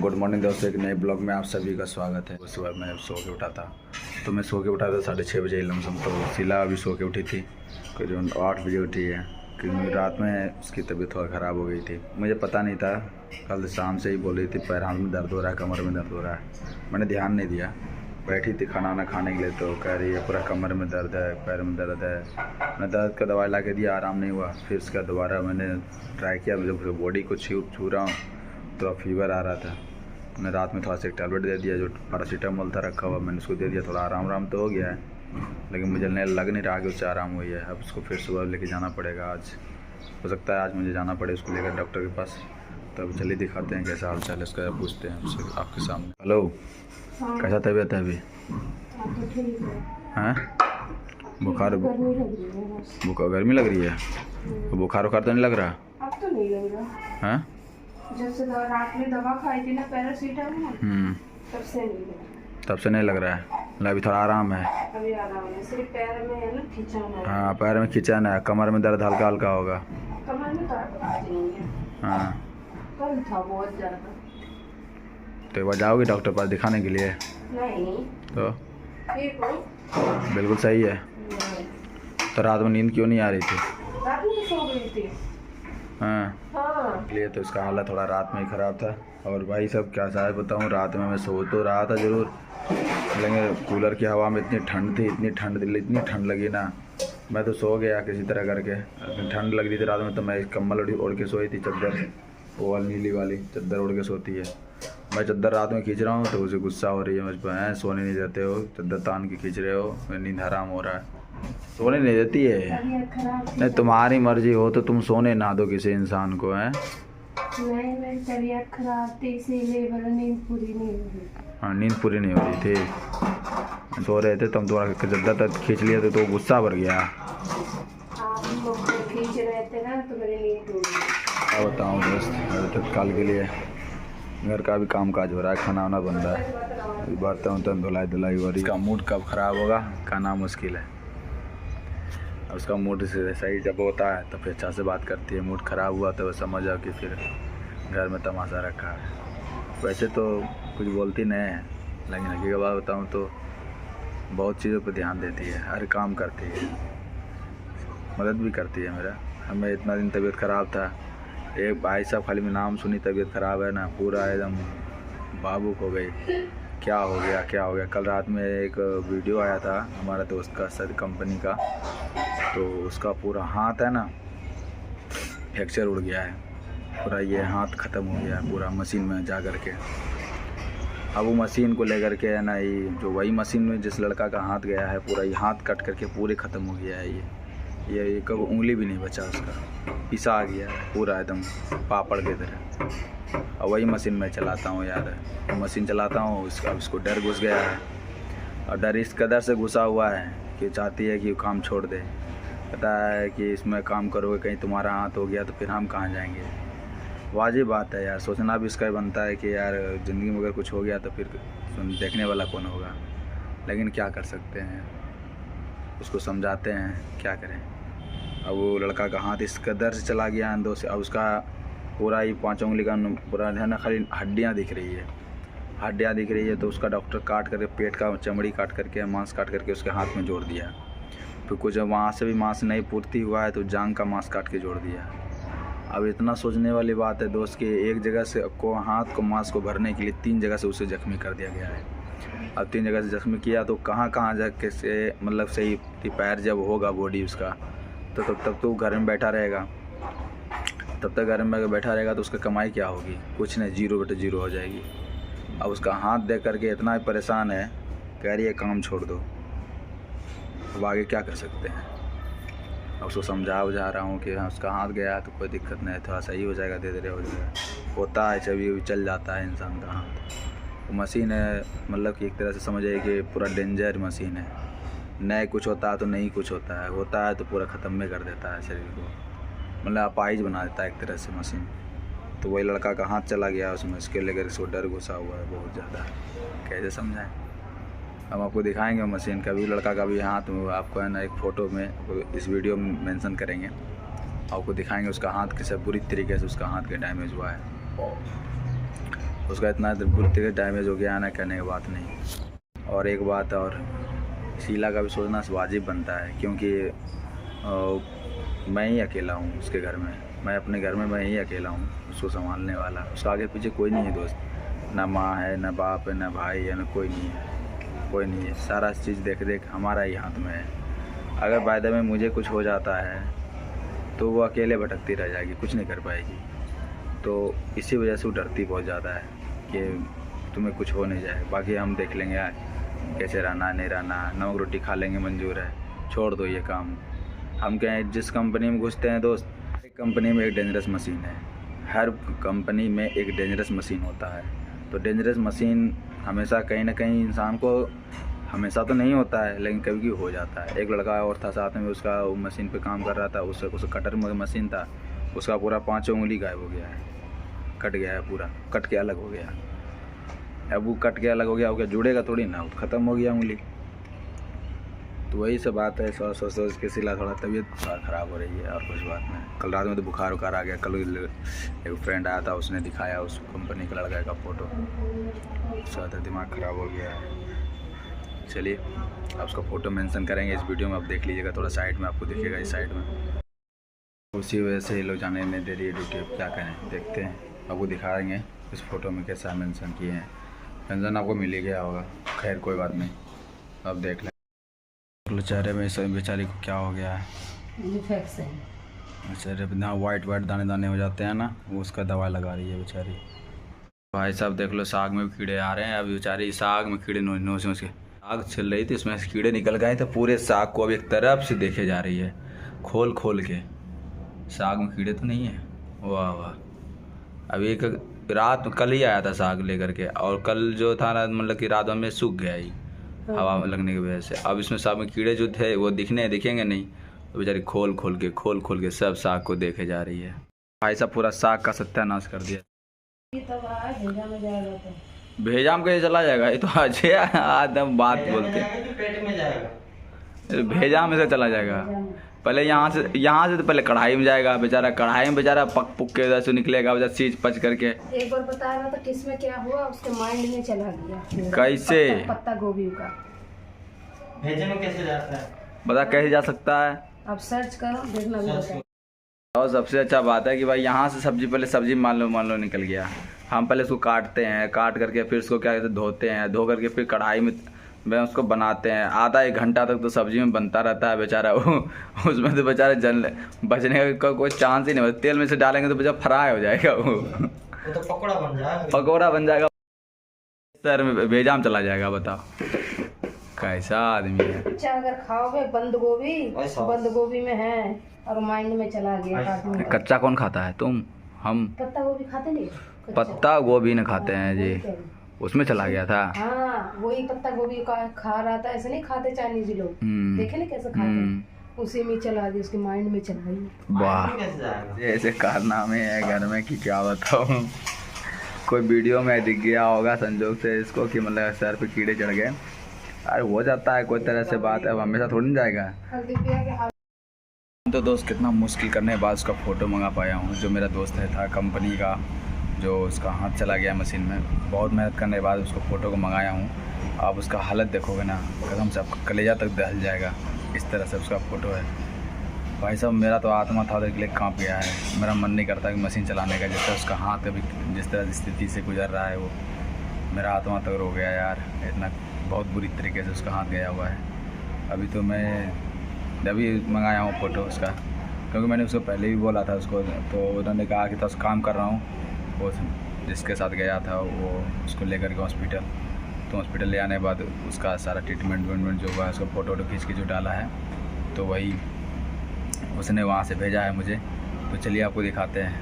Good morning दोस्तों, एक नए ब्लॉग में आप सभी का स्वागत है। सुबह मैं सो के उठा था, तो मैं सो के उठा था 6:30 बजे लमसम। तो शीला अभी सो के उठी थी, करीबन 8 बजे उठी है, क्योंकि रात में उसकी तबीयत थोड़ा ख़राब हो गई थी। मुझे पता नहीं था, कल शाम से ही बोल रही थी पैर हाथ में दर्द हो रहा है, कमर में दर्द हो रहा है। मैंने ध्यान नहीं दिया, बैठी थी खाना वाना खाने के लिए, तो कह रही है पूरा कमर में दर्द है, पैर में दर्द है। मैं दर्द का दवाई ला के दिया, आराम नहीं हुआ। फिर उसका दोबारा मैंने ट्राई किया, जब बॉडी को छू रहा हूँ तो फीवर आ रहा था। मैंने रात में थोड़ा सा एक टैबलेट दे दिया, जो पैरासीटामोल था रखा हुआ, मैंने उसको दे दिया। थोड़ा आराम तो हो गया है, लेकिन मुझे लग नहीं रहा कि उससे आराम हुई है। अब उसको फिर सुबह लेके जाना पड़ेगा। आज हो सकता है आज मुझे जाना पड़े उसको लेकर डॉक्टर के पास। तो अब चलिए दिखाते हैं कैसा हाल चाल है उसका, पूछते हैं उससे आपके सामने। हेलो, कैसा तबीयत है अभी? हैं? बुखार गर्मी लग रही है? बुखार तो नहीं लग रहा? अब तो नहीं लग रहा। हैं? जब से रात में दवा खाई थी ना पैरासीटामोल, तब से नहीं लग रहा है। मतलब अभी थोड़ा आराम है? अभी आराम है, सिर्फ पैर में है ना खिंचान है। हाँ, पैर में खिंचान है, कमर में दर्द हल्का हल्का होगा। कमर में दर्द आज नहीं है, हाँ, कल था बहुत ज़्यादा। तो एक बार जाओगे डॉक्टर पास दिखाने के लिए? नहीं तो ठीक हो? बिल्कुल सही है। नहीं। तो रात में नींद क्यों नहीं आ रही थी? रात में सो गई थी। हाँ, इसलिए तो इसका हालत थोड़ा रात में ही ख़राब था। और भाई सब क्या साहब बताऊँ, रात में मैं सो तो रहा था ज़रूर, लेकिन कूलर की हवा में इतनी ठंड थी, इतनी ठंड लगी ना, मैं तो सो गया किसी तरह करके। लेकिन ठंड लग रही थी रात में, तो मैं कम्बल ओढ़ के सोई थी, चादर वो वाली नीली वाली चादर ओढ़ के सोती है। मैं चादर रात में खींच रहा हूँ तो उसे गुस्सा हो रही है मुझ पर, सोने नहीं देते हो, चादर तान के खींच रहे हो, मेरी नींद हराम हो रहा है। सोने नहीं देती है? नहीं, तुम्हारी मर्जी हो तो तुम सोने ना दो किसी इंसान को, है? नहीं, मेरी तबीयत खराब थी इसीलिए मेरी नींद पूरी नहीं हुई। हाँ, नींद पूरी नहीं हो रही थी, सो रहे थे, तुम तुम्हारा चादर तक खींच लिया तो गुस्सा भर गया। आप लोग खींच रहे थे ना तो मेरी नींद टूट गई। क्या बताऊँ दोस्त, मेरे तत्काल के लिए घर का भी काम काज हो रहा है, खाना वाना बन रहा है, बर्तन धुलाई हो रही है। इसका मूड कब ख़राब होगा कहना मुश्किल है। उसका मूड से सही जब होता है तो फिर अच्छा से बात करती है, मूड ख़राब हुआ तो समझ आओ कि फिर घर में तमाशा रखा है। वैसे तो कुछ बोलती नहीं है, लेकिन हकीकत बात बताऊँ तो बहुत चीज़ों पर ध्यान देती है, हर काम करती है, मदद भी करती है मेरा। हमें इतना दिन तबीयत ख़राब था, एक भाई साहब खाली में नाम सुनी तबीयत ख़राब है ना, पूरा एकदम बाबूक हो गई, क्या हो गया। कल रात में एक वीडियो आया था हमारा दोस्त का, सर कंपनी का, तो उसका पूरा हाथ है ना फ्रैक्चर उड़ गया है, पूरा ये हाथ ख़त्म हो गया है पूरा मशीन में जा कर के। अब वो मशीन को लेकर के है ना, ये जो वही मशीन में जिस लड़का का हाथ गया है, पूरा ये हाथ कट करके पूरे ख़त्म हो गया है। ये कब उंगली भी नहीं बचा उसका, पिसा आ गया है पूरा एकदम पापड़ की तरह। और वही मशीन मैं चलाता हूँ यार, मशीन चलाता हूँ, उसको डर घुस गया है। और डर इस कदर से घुसा हुआ है कि चाहती है कि काम छोड़ दे। पता है कि इसमें काम करोगे कहीं तुम्हारा हाथ हो गया तो फिर हम कहाँ जाएंगे। वाजिब बात है यार, सोचना भी इसका बनता है कि यार ज़िंदगी में अगर कुछ हो गया तो फिर देखने वाला कौन होगा। लेकिन क्या कर सकते हैं, उसको समझाते हैं, क्या करें। अब वो लड़का का हाथ इस कदर से चला गया अंदर से, अब उसका पूरा ही 5 उंगली का पूरा है ना, खाली हड्डियाँ दिख रही है। तो उसका डॉक्टर काट करके पेट का चमड़ी काट करके, मांस काट करके उसके हाथ में जोड़ दिया। फिर कुछ वहाँ से भी मांस नहीं पूर्ति हुआ है तो जांघ का मांस काट के जोड़ दिया। अब इतना सोचने वाली बात है दोस्त कि एक जगह से को हाथ को मांस को भरने के लिए 3 जगह से उसे जख्मी कर दिया गया है। अब 3 जगह से जख्मी किया तो कहाँ जाके से मतलब सही पैर जब होगा बॉडी उसका, तो तब तो घर में बैठा रहेगा। तब तक घर में बैठा रहेगा तो उसका कमाई क्या होगी? कुछ नहीं, 0/0 हो जाएगी। अब उसका हाथ देख करके इतना ही परेशान है, कह रही है काम छोड़ दो। अब आगे क्या कर सकते हैं। अब उसको समझा रहा हूँ कि हाँ उसका हाथ गया तो कोई दिक्कत नहीं है, थोड़ा सही हो जाएगा, धीरे हो जाएगा, होता है, कभी चल जाता है इंसान का हाथ। वो मशीन है, मतलब कि एक तरह से समझिए कि पूरा डेंजर मशीन है। नहीं कुछ होता है तो नहीं कुछ होता है तो पूरा ख़त्म में कर देता है शरीर को, मतलब अपाहिज बना देता है एक तरह से मशीन। तो वही लड़का का हाथ चला गया उसमें, इसके लेकर इसको डर घुसा हुआ है बहुत ज़्यादा। कैसे समझाएं। हम आपको दिखाएंगे मशीन का भी, लड़का का भी हाथ में आपको है ना एक फ़ोटो में इस वीडियो में मेंशन करेंगे, आपको दिखाएंगे उसका हाथ कैसे बुरी तरीके से उसका हाथ के डैमेज हुआ है। उसका इतना बुद्धि डैमेज हो गया ना, कहने की बात नहीं। और एक बात और, शीला का भी सोचना वाजिब बनता है, क्योंकि मैं ही अकेला हूँ उसके घर में। मैं अपने घर में मैं ही अकेला हूँ उसको संभालने वाला। उसका आगे पीछे कोई नहीं है दोस्त, ना माँ है, ना बाप है, ना भाई है, ना कोई नहीं है, कोई नहीं है। सारा चीज़ देख हमारा ही हाथ में है। अगर वायदे में मुझे कुछ हो जाता है तो वो अकेले भटकती रह जाएगी, कुछ नहीं कर पाएगी। तो इसी वजह से वो डरती बहुत ज़्यादा है कि तुम्हें कुछ हो नहीं जाए, बाकी हम देख लेंगे कैसे रहना नहीं रहना, नमक रोटी खा लेंगे, मंजूर है, छोड़ दो ये काम। हम कहें जिस कंपनी में घुसते हैं दोस्त, एक कंपनी में एक डेंजरस मशीन है। हर कंपनी में एक डेंजरस मशीन होता है। तो डेंजरस मशीन हमेशा कहीं ना कहीं इंसान को, हमेशा तो नहीं होता है लेकिन कभी कभी हो जाता है। एक लड़का और था साथ में, उसका वो मशीन पे काम कर रहा था, उसका कटर मशीन था, उसका पूरा 5 उंगली गायब हो गया है, कट गया है, पूरा कट के अलग हो गया। अब वो कट के अलग हो गया, हो गया जुड़ेगा थोड़ी ना, ख़त्म हो गया उंगली। तो वही सब बात है। सोच के सिला थोड़ा तबीयत ख़राब हो रही है, और कुछ बात नहीं। कल रात में तो बुखार आ गया। कल एक फ्रेंड आया था, उसने दिखाया उस कंपनी के लड़का का फ़ोटो, उसका तो दिमाग ख़राब हो गया है। चलिए आप उसका फ़ोटो मेंशन करेंगे इस वीडियो में, आप देख लीजिएगा, थोड़ा साइड में आपको दिखेगा, इस साइड में। उसी वजह से ये लोग जाने नहीं दे रही है ड्यूटी। अब क्या करें, देखते हैं, आपको दिखाएंगे इस फ़ोटो में कैसा मेंशन किए हैं। पेंशन आपको मिल ही गया होगा, खैर कोई बात नहीं, अब देख लें। चेहरे में सब बेचारी को क्या हो गया है, चेहरे पे ना वाइट दाने दाने हो जाते हैं ना, वो उसका दवा लगा रही है बेचारी। भाई साहब देख लो, साग में भी कीड़े आ रहे हैं। अभी बेचारी साग में कीड़े नोच के साग छिल रही थी, इसमें कीड़े निकल गए थे पूरे साग को। अब एक तरफ से देखे जा रही है खोल के, साग में कीड़े तो नहीं है। वाह वाह। अभी एक रात कल ही आया था साग लेकर के, और कल जो था ना, मतलब कि रात में सूख गया ही हवा लगने की वजह से। अब इसमें साग में कीड़े जो थे वो दिखेंगे नहीं, तो बेचारी खोल के सब साग को देखे जा रही है। भाई साहब पूरा साग का सत्यानाश कर दिया। भेजा में कैसे चला जाएगा, ये तो अच्छे आदम बात बोलते हैं, पेट में जाएगा, भेजा में से चला जाएगा। पहले यहाँ से तो पहले कढ़ाई में जाएगा बेचारा, कढ़ाई में बेचारा पक पुक के से निकलेगा बेचारा, सीज पच करके। एक बार बता रहा था किस में क्या हुआ, उसके माइंड में चला गया। कैसे पत्ता गोभी का भेजे में कैसे जाता है, बता कैसे जा सकता है, अब सर्च करो देखना भी बताए। और सबसे अच्छा बात है कि भाई यहाँ से पहले सब्जी मान लो निकल गया। हम पहले उसको काटते हैं, काट करके फिर उसको क्या कहते हैं धोते हैं, धो करके फिर कढ़ाई में उसको बनाते हैं। आधा 1 घंटा तक तो सब्जी में बनता रहता है बेचारा वो, उसमें तो बेचारा बचने का कोई चांस ही नहीं। तेल में से डालेंगे तो बेचारा फ्राई हो जाएगा वो तो पकौड़ा बन जाएगा। सर में भेजा में चला जाएगा, बताओ कैसा आदमी है। अच्छा अगर खाओगे बंद गोभी में है और माइंड में चला गया। कच्चा कौन खाता है, तुम? हम पत्ता गोभी खाते नहीं, पत्ता गोभी न खाते हैं जी, उसमें चला गया था। हाँ वही पत्ता गोभी का खा रहा था, ऐसे नहीं खाते चाइनीज लोग, देखे ना कैसे खाते हैं, उसी में चला गया, उसके माइंड में चला गई। वाह, ऐसे कारनामे है घर में कि क्या बताऊं। कोई वीडियो में दिख गया होगा संजोग से इसको कि मतलब सर पे कीड़े चढ़ गए। अरे हो जाता है कोई तरह से बात है, अब हमेशा थोड़ी नहीं जाएगा। तो दोस्त कितना मुश्किल करने के बाद उसका फ़ोटो मंगा पाया हूँ, जो मेरा दोस्त है था कंपनी का, जो उसका हाथ चला गया मशीन में। बहुत मेहनत करने के बाद उसको फ़ोटो को मंगाया हूँ। आप उसका हालत देखोगे ना, कसम से आपका कलेजा तक दहल जाएगा, इस तरह से उसका फ़ोटो है। भाई साहब मेरा तो आत्मा था के लिए काँप गया है, मेरा मन नहीं करता कि मशीन चलाने का। जिस तरह उसका हाथ अभी जिस तरह स्थिति से गुजर रहा है वो, मेरा आत्मा तक रो गया यार, इतना बहुत बुरी तरीके से उसका हाथ गया हुआ है। अभी तो मैं अभी मंगाया हूँ फ़ोटो उसका, क्योंकि मैंने उसको पहले भी बोला था उसको, तो उन्होंने कहा कि तो काम कर रहा हूँ। वो जिसके साथ गया था वो उसको लेकर के हॉस्पिटल, तो हॉस्पिटल ले आने के बाद उसका सारा ट्रीटमेंट जो हुआ है, उसका फ़ोटो खींच के जो डाला है, तो वही उसने वहाँ से भेजा है मुझे। तो चलिए आपको दिखाते हैं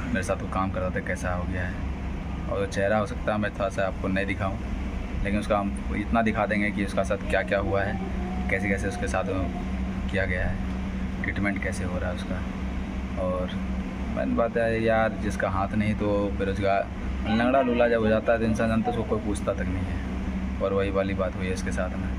मेरे साथ वो काम कर रहा था कैसा हो गया है। और चेहरा हो सकता है मैं थोड़ा सा आपको नहीं दिखाऊँ, लेकिन उसका हम इतना दिखा देंगे कि उसका साथ क्या क्या हुआ है, कैसे कैसे उसके साथ किया गया है, ट्रीटमेंट कैसे हो रहा है उसका। और मैंने बात है यार, जिसका हाथ नहीं तो बेरोजगार लंगड़ा लूला जब हो जाता है तो इंसान जानता है, उसको कोई पूछता तक नहीं है। और वही वाली बात हुई है इसके साथ में।